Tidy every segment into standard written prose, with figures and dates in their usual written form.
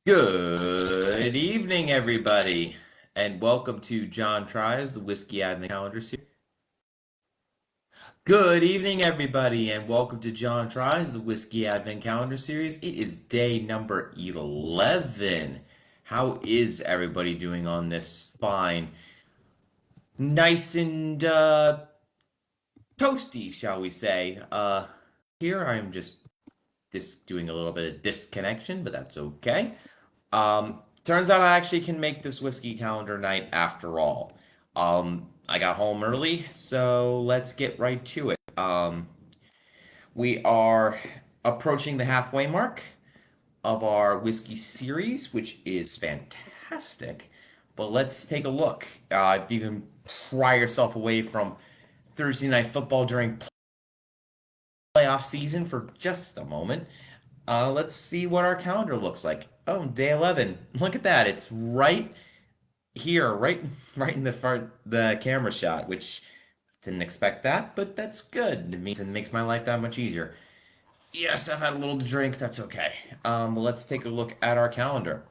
Good evening, everybody, and welcome to John Tries the Whiskey Advent Calendar Series. Good evening, everybody, and welcome to John Tries the Whiskey Advent Calendar Series. It is day number 11. How is everybody doing on this fine, nice and toasty, shall we say? Here I'm just doing a little bit of disconnection, but that's okay. Turns out I actually can make this whiskey calendar night after all. I got home early, so let's get right to it. We are approaching the halfway mark of our whiskey series, which is fantastic. But let's take a look. If you can pry yourself away from Thursday night football during playoff season for just a moment, let's see what our calendar looks like. Oh, day 11. Look at that. It's right here, right in the front, the camera shot, which didn't expect that, but that's good. It makes my life that much easier. Yes, I've had a little to drink. That's okay. Let's take a look at our calendar.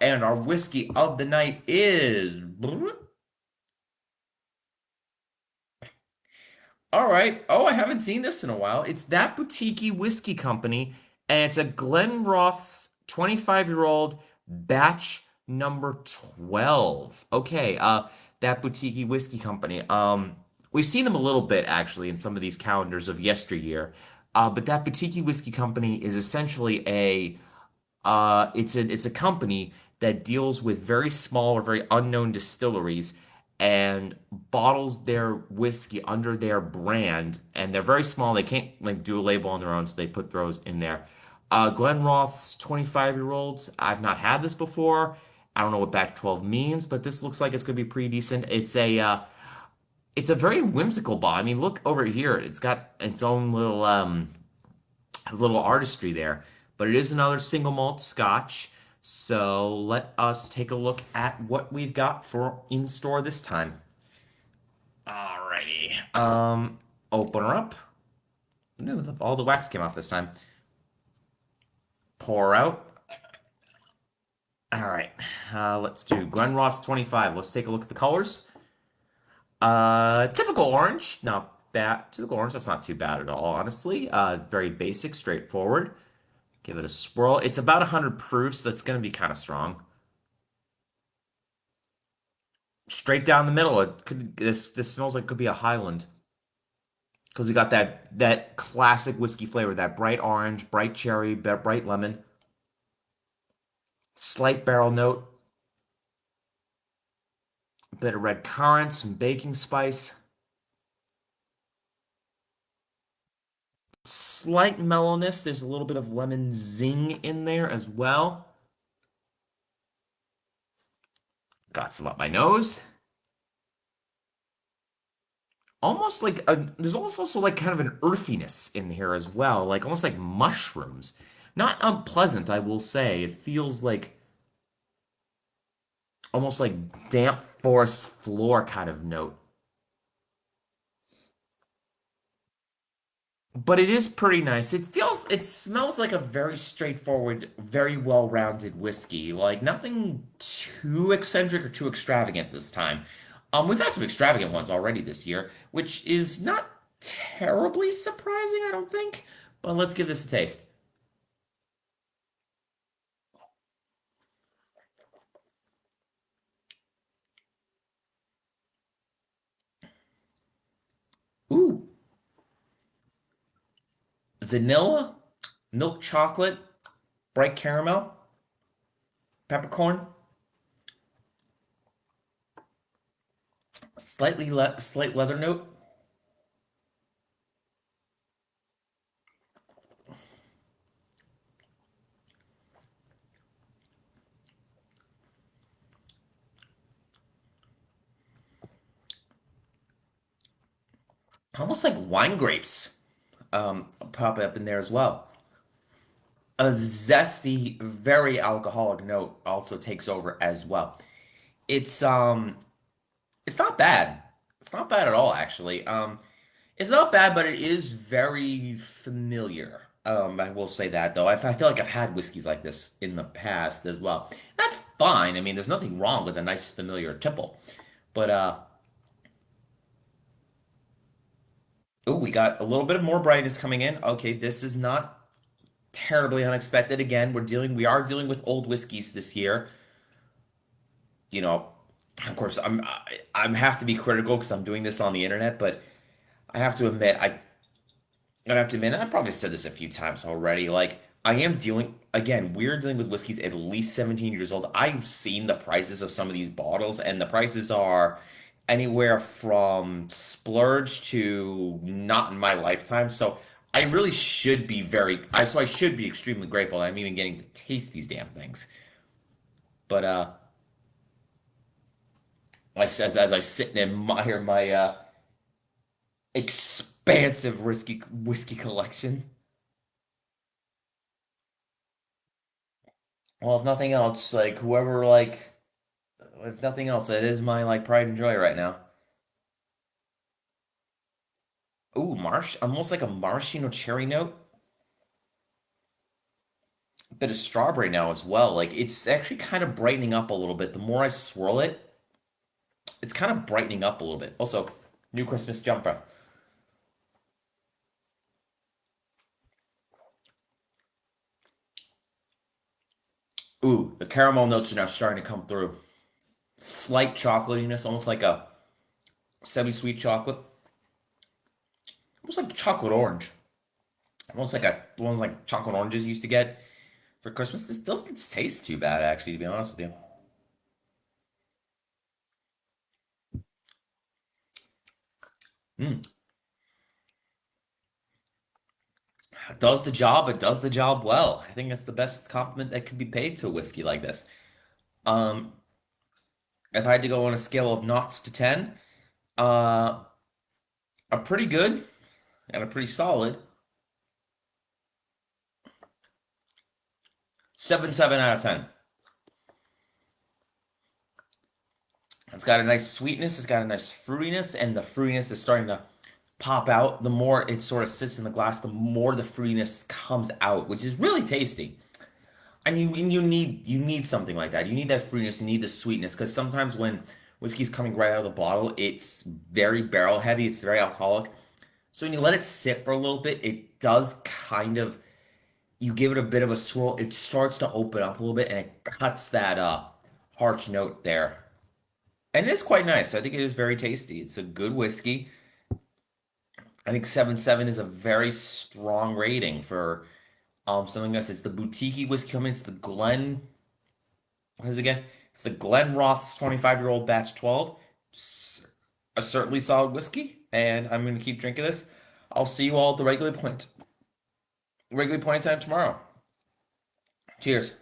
And our whiskey of the night is. All right. Oh, I haven't seen this in a while. It's That Boutique Whiskey Company, and it's a Glenrothes 25-year-old batch number 12. Okay, That Boutique Whiskey Company. We've seen them a little bit actually in some of these calendars of yesteryear. But That Boutique Whiskey Company is essentially it's a company that deals with very small or very unknown distilleries and bottles their whiskey under their brand, and they're very small. They can't like do a label on their own, so they put those in there. Glenrothes 25-year-olds. I've not had this before. I don't know what batch 12 means, but this looks like it's gonna be pretty decent. It's a very whimsical bottle. I mean, look over here. It's got its own little artistry there. But it is another single malt scotch. So let us take a look at what we've got for in store this time. Alrighty. Open her up. Ooh, all the wax came off this time. Pour out. All right. Let's do Glenrothes 25. Let's take a look at the colors. Typical orange. Not bad. Typical orange. That's not too bad at all, honestly. Very basic, straightforward. Give it a swirl. It's about 100 proof, so that's going to be kind of strong. Straight down the middle. This smells like it could be a Highland because we got that classic whiskey flavor, that bright orange, bright cherry, bright lemon, slight barrel note, a bit of red currant, some baking spice, slight mellowness. There's a little bit of lemon zing in there as well. Got some up my nose. Almost like there's almost also like kind of an earthiness in here as well, like almost like mushrooms. Not unpleasant, I will say. It feels like almost like damp forest floor kind of note. But it is pretty nice. It smells like a very straightforward, very well-rounded whiskey. Like nothing too eccentric or too extravagant this time. We've had some extravagant ones already this year, which is not terribly surprising, I don't think. But let's give this a taste. Ooh, vanilla, milk chocolate, bright caramel, peppercorn, slight leather note. Almost like wine grapes pop up in there as well. A zesty, very alcoholic note also takes over as well. It's it's not bad. It's not bad at all actually. It's not bad, but it is very familiar. I will say that though. I feel like I've had whiskeys like this in the past as well. That's fine. I mean, there's nothing wrong with a nice familiar tipple. But oh, we got a little bit of more brightness coming in. Okay, this is not terribly unexpected. Again, we are dealing with old whiskeys this year. You know, of course, I'm have to be critical because I'm doing this on the internet, but I have to admit, I have to admit, and I've probably said this a few times already. Like, I am dealing, again, we're dealing with whiskeys at least 17 years old. I've seen the prices of some of these bottles, and the prices are anywhere from splurge to not in my lifetime. So I really should be so I should be extremely grateful that I'm even getting to taste these damn things. But as I sit and admire my expansive whiskey collection. Well, if nothing else, like whoever like if nothing else, it is my like pride and joy right now. Ooh, almost like a maraschino cherry note. A bit of strawberry now as well. Like it's actually kind of brightening up a little bit. The more I swirl it, it's kind of brightening up a little bit. Also, new Christmas jumper. Ooh, the caramel notes are now starting to come through. Slight chocolatiness, almost like a semi-sweet chocolate, almost like chocolate orange. Almost like a the ones like chocolate oranges used to get for Christmas. This doesn't taste too bad, actually, to be honest with you. Mm. It does the job. It does the job well. I think that's the best compliment that could be paid to a whiskey like this. Um, if I had to go on a scale of knots to 10, uh, a pretty good and a pretty solid 7 out of 10. It's got a nice sweetness, it's got a nice fruitiness, and the fruitiness is starting to pop out. The more it sort of sits in the glass, the more the fruitiness comes out, which is really tasty. And you need something like that. You need that fruitiness, you need the sweetness, because sometimes when whiskey's coming right out of the bottle, it's very barrel heavy, it's very alcoholic. So when you let it sit for a little bit, it does kind of you give it a bit of a swirl, it starts to open up a little bit and it cuts that harsh note there. And it is quite nice. I think it is very tasty. It's a good whiskey. I think 7.7 is a very strong rating for something else. It's the boutique whiskey company. It's the Glen. What is it again? It's the Glen Roth's 25-year-old batch 12. A certainly solid whiskey, and I'm going to keep drinking this. I'll see you all at the regular point time tomorrow. Cheers.